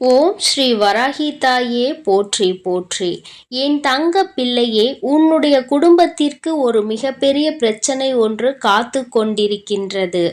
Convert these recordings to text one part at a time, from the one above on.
ஓம் ஸ்ரீ வராகி தாயே போற்றி போற்றி. என் தங்க பிள்ளையே, உன்னுடைய குடும்பத்திற்கு ஒரு மிகப்பெரிய பிரச்சனை ஒன்று காத்து கொண்டிருக்கின்றது.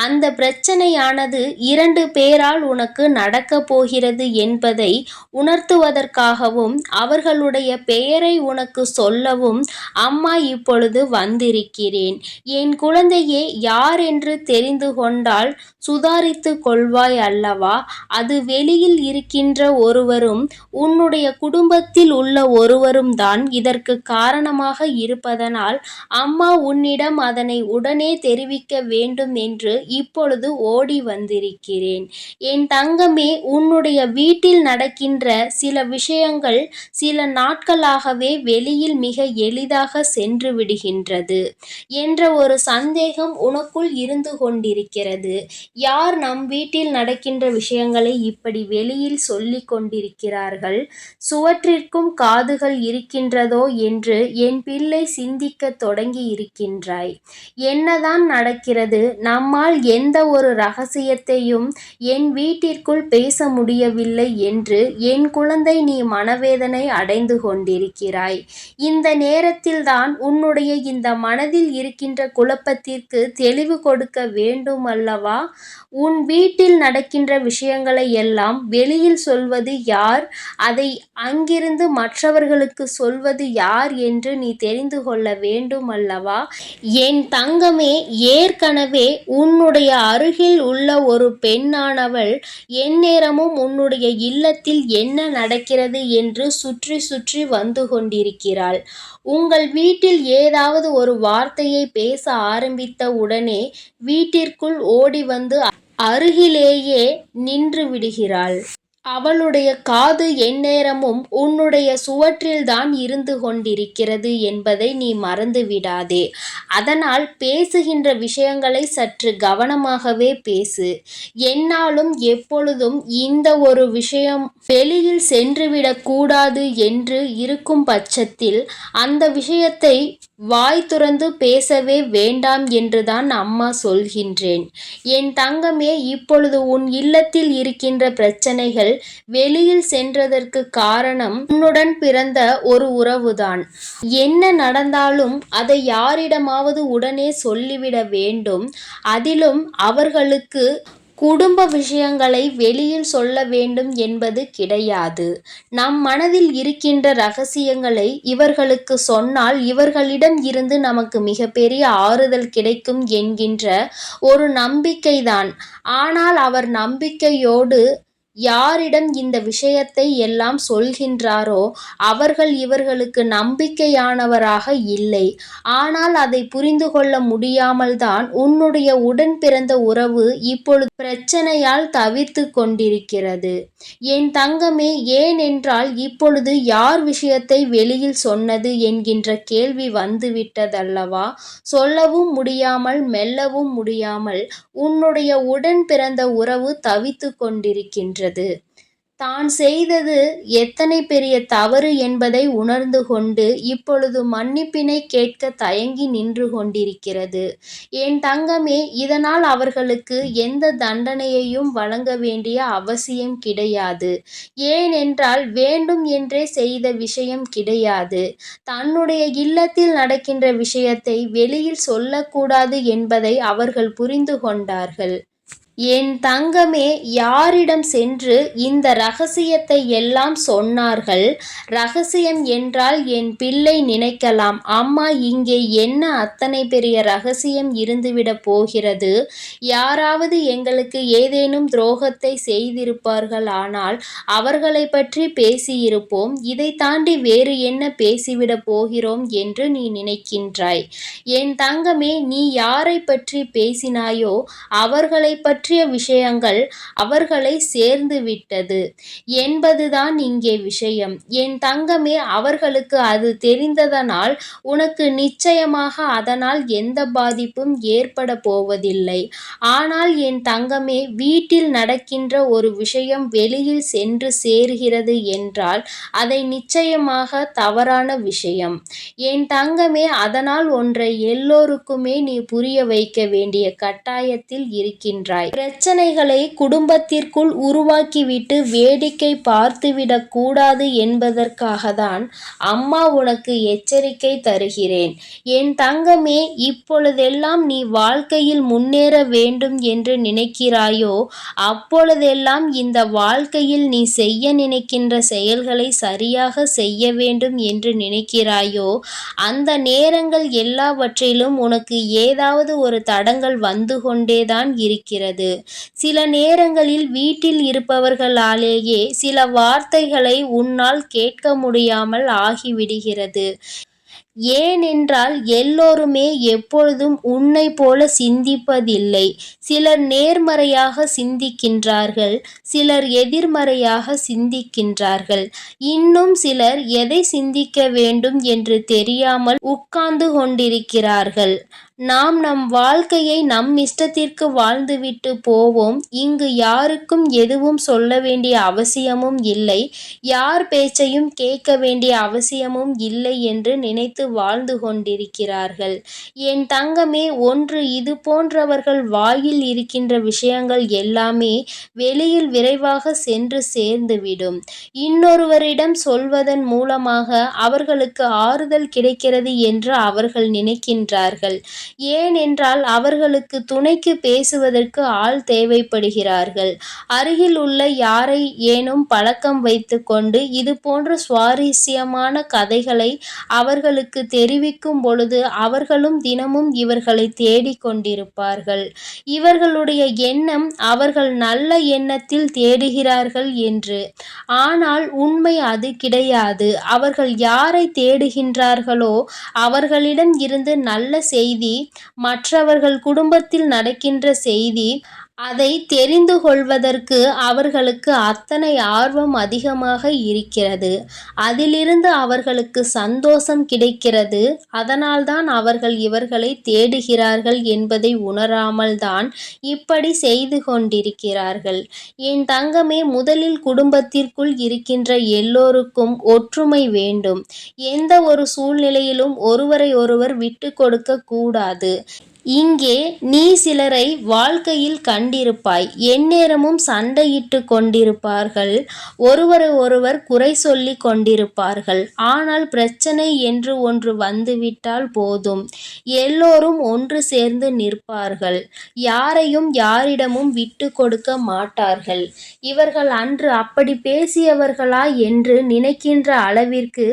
அந்த பிரச்சனையானது 2 பேரால் உனக்கு நடக்கப் போகிறது என்பதை உணர்த்துவதற்காகவும் அவர்களுடைய பெயரை உனக்கு சொல்லவும் அம்மா இப்பொழுது வந்திருக்கிறேன். என் குழந்தையே, யார் என்று தெரிந்து கொண்டால் சுதாரித்து கொள்வாய் அல்லவா? அது வெளியில் இருக்கின்ற ஒருவரும் உன்னுடைய குடும்பத்தில் உள்ள ஒருவரும் தான் இதற்கு காரணமாக இருப்பதனால் அம்மா உன்னிடம் அதனை உடனே தெரிவிக்க வேண்டும் என்று இப்பொழுது ஓடி வந்திருக்கிறேன். என் தங்கமே, உன்னுடைய வீட்டில் நடக்கின்ற சில விஷயங்கள் சில நாட்களாகவே வெளியில் மிக எளிதாக சென்று விடுகின்றது என்ற ஒரு சந்தேகம் உனக்குள் இருந்து கொண்டிருக்கிறது. யார் நம் வீட்டில் நடக்கின்ற விஷயங்களை இப்படி வெளியில் சொல்லிக் கொண்டிருக்கிறார்கள்? சுவற்றிற்கும் காதுகள் இருக்கின்றதோ என்று என் பிள்ளை சிந்திக்க தொடங்கி இருக்கின்றாய். என்னதான் நடக்கிறது? நம்மால் எந்த ஒரு ரகசியத்தையும் என் வீட்டிற்குள் பேச முடியவில்லை என்று என் குழந்தை நீ மனவேதனை அடைந்து கொண்டிருக்கிறாய். இந்த நேரத்தில்தான் உன்னுடைய இந்த மனதில் இருக்கின்ற குழப்பத்திற்கு தெளிவு கொடுக்க வேண்டும் அல்லவா? உன் வீட்டில் நடக்கின்ற விஷயங்களை எல்லாம் வெளியில் சொல்வது யார், அதை அங்கிருந்து மற்றவர்களுக்கு சொல்வது யார் என்று நீ தெரிந்து கொள்ள வேண்டும் அல்லவா? என் தங்கமே, ஏற்கனவே உன்னுடைய அருகில் உள்ள ஒரு பெண்ணானவள் எந்நேரமும் உன்னுடைய இல்லத்தில் என்ன நடக்கிறது என்று சுற்றி சுற்றி வந்து கொண்டிருக்கிறாள். உங்கள் வீட்டில் ஏதாவது ஒரு வார்த்தையை பேச ஆரம்பித்த உடனே வீட்டிற்குள் ஓடி வந்து அருகிலேயே நின்று விடுகிறாள். அவளுடைய காது எந்நேரமும் உன்னுடைய சுவற்றில்தான் இருந்து கொண்டிருக்கிறது என்பதை நீ மறந்து விடாதே. அதனால் பேசுகின்ற விஷயங்களை சற்று கவனமாகவே பேசு. என்னாலும் எப்பொழுதும் இந்த ஒரு விஷயம் வெளியில் சென்றுவிடக் கூடாது என்று இருக்கும் பட்சத்தில் அந்த விஷயத்தை வாய் துறந்து பேசவே வேண்டாம் என்றுதான் அம்மா சொல்கின்றேன். என் தங்கமே, இப்பொழுது உன் இல்லத்தில் இருக்கின்ற பிரச்சனைகள் வெளியில் சென்றதற்கு காரணம் உன்னுடன் பிறந்த ஒரு உறவுதான். என்ன நடந்தாலும் அதை யாரிடமாவது உடனே சொல்லிவிட வேண்டும். அதிலும் அவர்களுக்கு குடும்ப விஷயங்களை வெளியில் சொல்ல வேண்டும் என்பது கிடையாது. நம் மனதில் இருக்கின்ற ரகசியங்களை இவர்களுக்கு சொன்னால் இவர்களிடம் இருந்து நமக்கு மிகப்பெரிய ஆறுதல் கிடைக்கும் என்கின்ற ஒரு நம்பிக்கைதான். ஆனால் அவர் நம்பிக்கையோடு யாரிடம் இந்த விஷயத்தை எல்லாம் சொல்கின்றாரோ அவர்கள் இவர்களுக்கு நம்பிக்கையானவராக இல்லை. ஆனால் அதை புரிந்து கொள்ள முடியாமல் தான் உன்னுடைய உடன் பிறந்த உறவு இப்பொழுது பிரச்சனையால் தவித்து கொண்டிருக்கிறது. என் தங்கமே, ஏனென்றால் இப்பொழுது யார் விஷயத்தை வெளியில் சொன்னது என்கின்ற கேள்வி வந்துவிட்டதல்லவா? சொல்லவும் முடியாமல் மெல்லவும் முடியாமல் உன்னுடைய உடன் பிறந்த உறவு தவித்து கொண்டிருக்கின்றது. தான் செய்தது எத்தனை பெரிய தவறு என்பதை உணர்ந்து கொண்டு இப்பொழுது மன்னிப்பினை கேட்க தயங்கி நின்று கொண்டிருக்கிறது. என் தங்கமே, இதனால் அவர்களுக்கு எந்த தண்டனையையும் வழங்க வேண்டிய அவசியம் கிடையாது. ஏனென்றால் வேண்டும் என்றே செய்த விஷயம் கிடையாது. தன்னுடைய இல்லத்தில் நடக்கின்ற விஷயத்தை வெளியில் சொல்லக்கூடாது என்பதை அவர்கள் புரிந்து கொண்டார்கள். என் தங்கமே, யாரிடம் சென்று இந்த ரகசியத்தை எல்லாம் சொன்னார்கள்? ரகசியம் என்றால் என் பிள்ளை நினைக்கலாம், அம்மா இங்கே என்ன அத்தனை பெரிய ரகசியம் இருந்துவிடப் போகிறது? யாராவது எங்களுக்கு ஏதேனும் துரோகத்தை செய்திருப்பார்கள், ஆனால் அவர்களை பற்றி பேசியிருப்போம். இதை தாண்டி வேறு என்ன பேசிவிடப் போகிறோம் என்று நீ நினைக்கின்றாய். என் தங்கமே, நீ யாரை பற்றி பேசினாயோ அவர்களை பற்றிய விஷயங்கள் அவர்களை சேர்ந்து விட்டது என்பதுதான் இங்கே விஷயம். என் தங்கமே, அவர்களுக்கு அது தெரிந்ததனால் உனக்கு நிச்சயமாக அதனால் எந்த பாதிப்பும் ஏற்பட போவதில்லை. ஆனால் என் தங்கமே, வீட்டில் நடக்கின்ற ஒரு விஷயம் வெளியில் சென்று சேர்கிறது என்றால் அதை நிச்சயமாக தவறான விஷயம். என் தங்கமே, அதனால் ஒன்றை எல்லோருக்குமே நீ புரிய வைக்க வேண்டிய கட்டாயத்தில் இருக்கின்றாய். பிரச்சனைகளை குடும்பத்திற்குள் உருவாக்கிவிட்டு வேடிக்கை பார்த்துவிடக் கூடாது என்பதற்காகத்தான் அம்மா உனக்கு எச்சரிக்கை தருகிறேன். என் தங்கமே, இப்பொழுதெல்லாம் நீ வாழ்க்கையில் முன்னேற வேண்டும் என்று நினைக்கிறாயோ, அப்பொழுதெல்லாம் இந்த வாழ்க்கையில் நீ செய்ய நினைக்கின்ற செயல்களை சரியாக செய்ய வேண்டும் என்று நினைக்கிறாயோ, அந்த நேரங்கள் எல்லாவற்றிலும் உனக்கு ஏதாவது ஒரு தடங்கல் வந்து கொண்டேதான் இருக்கிறது. சில நேரங்களில் வீட்டில் இருப்பவர்களாலேயே சில வார்த்தைகளை உன்னால் கேட்க முடியாமல் ஆகிவிடுகிறது. ஏனென்றால் எல்லோருமே எப்பொழுதும் உன்னை போல சிந்திப்பதில்லை. சிலர் நேர்மறையாக சிந்திக்கின்றார்கள், சிலர் எதிர்மறையாக சிந்திக்கின்றார்கள். இன்னும் சிலர் எதை சிந்திக்க வேண்டும் என்று தெரியாமல் உட்கார்ந்து கொண்டிருக்கிறார்கள். நாம் நம் வாழ்க்கையை நம் இஷ்டத்திற்கு வாழ்ந்துவிட்டு போவோம். இங்கு யாருக்கும் எதுவும் சொல்ல வேண்டிய அவசியமும் இல்லை, யார் பேச்சையும் கேட்க வேண்டிய அவசியமும் இல்லை என்று நினைத்து வாழ்ந்து கொண்டிருக்கிறார்கள். என் தங்கமே, ஒன்று இது போன்றவர்கள் வாயில் இருக்கின்ற விஷயங்கள் எல்லாமே வெளியில் விரைவாக சென்று சேர்ந்துவிடும். இன்னொருவரிடம் சொல்வதன் மூலமாக அவர்களுக்கு ஆறுதல் கிடைக்கிறது என்று அவர்கள் நினைக்கின்றார்கள். ஏனென்றால் அவர்களுக்கு துணைக்கு பேசுவதற்கு ஆள் தேவைப்படுகிறார்கள். அருகில் உள்ள யாரை ஏனும் பழக்கம் வைத்து கொண்டு இது போன்ற சுவாரஸ்யமான கதைகளை அவர்களுக்கு தெரிவிக்கும் பொழுது அவர்களும் தினமும் இவர்களை தேடிக் கொண்டிருப்பார்கள். இவர்களுடைய எண்ணம் அவர்கள் நல்ல எண்ணத்தில் தேடுகிறார்கள் என்று. ஆனால் உண்மை அது கிடையாது. அவர்கள் யாரை தேடுகின்றார்களோ அவர்களிடம் இருந்து நல்ல செய்தி, மற்றவர்கள் குடும்பத்தில் நடக்கின்ற செய்தி, அதை தெரிந்து கொள்வதற்கு அவர்களுக்கு அத்தனை ஆர்வம் அதிகமாக இருக்கிறது. அதிலிருந்து அவர்களுக்கு சந்தோஷம் கிடைக்கிறது. அதனால்தான் அவர்கள் இவர்களை தேடுகிறார்கள் என்பதை உணராமல் தான் இப்படி செய்து கொண்டிருக்கிறார்கள். என் தங்கமே, முதலில் குடும்பத்திற்குள் இருக்கின்ற எல்லோருக்கும் ஒற்றுமை வேண்டும். எந்த ஒரு சூழ்நிலையிலும் ஒருவரை ஒருவர் விட்டு கொடுக்க கூடாது. இங்கே நீ சிலரை வாழ்க்கையில் கண்டிருப்பாய். எந்நேரமும் சண்டையிட்டு கொண்டிருப்பார்கள், ஒருவரை ஒருவர் குறை சொல்லி கொண்டிருப்பார்கள். ஆனால் பிரச்சனை என்று ஒன்று வந்துவிட்டால் போதும், எல்லோரும் ஒன்று சேர்ந்து நிற்பார்கள். யாரையும் யாரிடமும் விட்டு கொடுக்க மாட்டார்கள். இவர்கள் அன்று அப்படி பேசியவர்களா என்று நினைக்கின்ற அளவிற்கு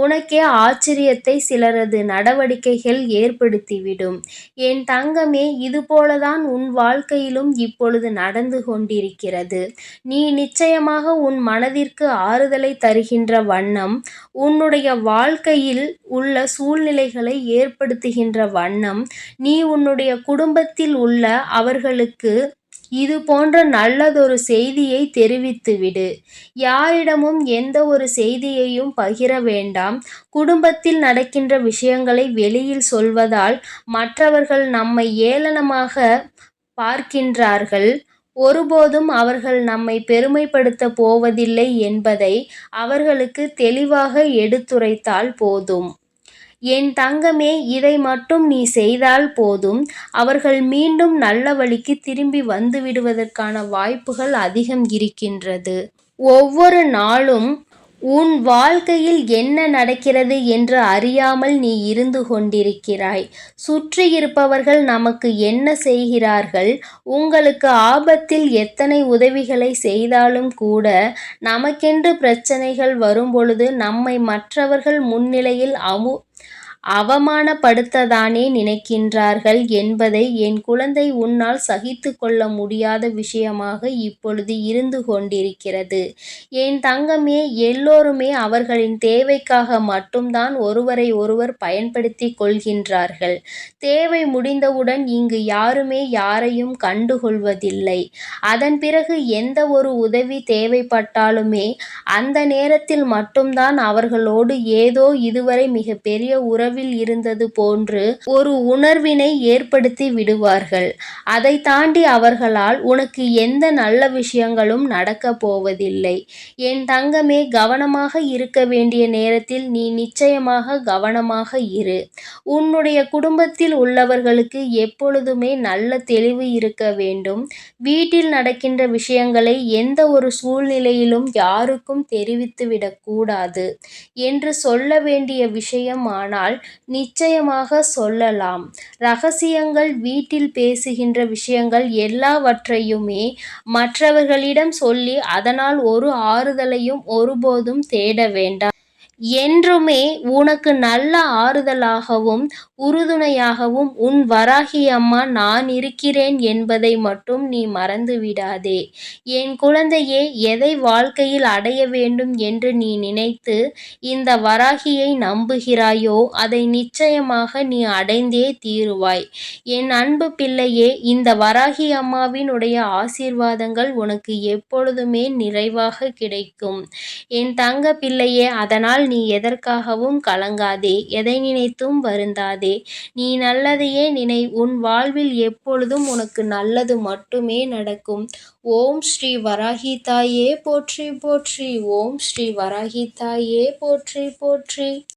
உனக்கே ஆச்சரியத்தை சிலரது நடவடிக்கைகள் ஏற்படுத்திவிடும். என் தங்கமே, இதுபோலதான் உன் வாழ்க்கையிலும் இப்பொழுது நடந்து கொண்டிருக்கிறது. நீ நிச்சயமாக உன் மனதிற்கு ஆறுதலை தருகின்ற வண்ணம், உன்னுடைய வாழ்க்கையில் உள்ள சூழ்நிலைகளை ஏற்படுத்துகின்ற வண்ணம், நீ உன்னுடைய குடும்பத்தில் உள்ள அவர்களுக்கு இது போன்ற நல்லதொரு செய்தியை தெரிவித்துவிடு. யாரிடமும் எந்த ஒரு செய்தியையும் பகிர வேண்டாம். குடும்பத்தில் நடக்கின்ற விஷயங்களை வெளியில் சொல்வதால் மற்றவர்கள் நம்மை ஏளனமாக பார்க்கின்றார்கள். ஒருபோதும் அவர்கள் நம்மை பெருமைப்படுத்த போவதில்லை என்பதை அவர்களுக்கு தெளிவாக எடுத்துரைத்தால் போதும். என் தங்கமே, இதை மட்டும் நீ செய்தால் போதும். அவர்கள் மீண்டும் நல்ல வழிக்கு திரும்பி வந்துவிடுவதற்கான வாய்ப்புகள் அதிகம் இருக்கின்றது. ஒவ்வொரு நாளும் உன் வாழ்க்கையில் என்ன நடக்கிறது என்று அறியாமல் நீ இருந்து கொண்டிருக்கிறாய். சுற்றி இருப்பவர்கள் நமக்கு என்ன செய்கிறார்கள், உங்களுக்கு ஆபத்தில் எத்தனை உதவிகளை செய்தாலும் கூட நமக்கென்று பிரச்சனைகள் வரும்பொழுது நம்மை மற்றவர்கள் முன்னிலையில் அவமானப்படுத்தத்தானே நினைக்கின்றார்கள் என்பதை என் குழந்தை உன்னால் சகித்து கொள்ள முடியாத விஷயமாக இப்பொழுது இருந்து கொண்டிருக்கிறது. என் தங்கமே, எல்லோருமே அவர்களின் தேவைக்காக மட்டும்தான் ஒருவரை ஒருவர் பயன்படுத்தி கொள்கின்றார்கள். தேவை முடிந்தவுடன் இங்கு யாருமே யாரையும் கண்டுகொள்வதில்லை. அதன் பிறகு எந்த ஒரு உதவி தேவைப்பட்டாலுமே அந்த நேரத்தில் மட்டும்தான் அவர்களோடு ஏதோ இதுவரை மிகப்பெரிய உறவை உறவில் இருந்தது போன்று ஒரு உணர்வினை ஏற்படுத்தி விடுவார்கள். அதை தாண்டி அவர்களால் உனக்கு எந்த நல்ல விஷயங்களும் நடக்கப் போவதில்லை. என் தங்கமே, கவனமாக இருக்க வேண்டிய நேரத்தில் நீ நிச்சயமாக கவனமாக இரு. உன்னுடைய குடும்பத்தில் உள்ளவர்களுக்கு எப்பொழுதுமே நல்ல தெளிவு இருக்க வேண்டும். வீட்டில் நடக்கின்ற விஷயங்களை எந்த ஒரு சூழ்நிலையிலும் யாருக்கும் தெரிவித்துவிடக் கூடாது என்று சொல்ல வேண்டிய விஷயமானால் நிச்சயமாக சொல்லலாம். ரகசியங்கள், வீட்டில் பேசுகின்ற விஷயங்கள் எல்லாவற்றையுமே மற்றவர்களிடம் சொல்லி அதனால் ஒரு ஆறுதலையும் ஒருபோதும் தேட வேண்டாம். என்றுமே உனக்கு நல்ல ஆறுதலாகவும் உறுதுணையாகவும் உன் வராகி அம்மா நான் இருக்கிறேன் என்பதை மட்டும் நீ மறந்து விடாதே. என் குழந்தையே, எதை வாழ்க்கையில் அடைய வேண்டும் என்று நீ நினைத்து இந்த வராகியை நம்புகிறாயோ அதை நிச்சயமாக நீ அடைந்தே தீருவாய். என் அன்பு பிள்ளையே, இந்த வராகி அம்மாவினுடைய ஆசீர்வாதங்கள் உனக்கு எப்பொழுதுமே நிறைவாக கிடைக்கும். என் தங்க பிள்ளையே, அதனால் நீ எதற்காகவும் கலங்காதே, எதை நினைத்தும் வருந்தாதே. நீ நல்லதையே நினை. உன் வாழ்வில் எப்பொழுதும் உனக்கு நல்லது மட்டுமே நடக்கும். ஓம் ஸ்ரீ வராகி தாயே போற்றி போற்றி. ஓம் ஸ்ரீ வராகி தாயே போற்றி போற்றி.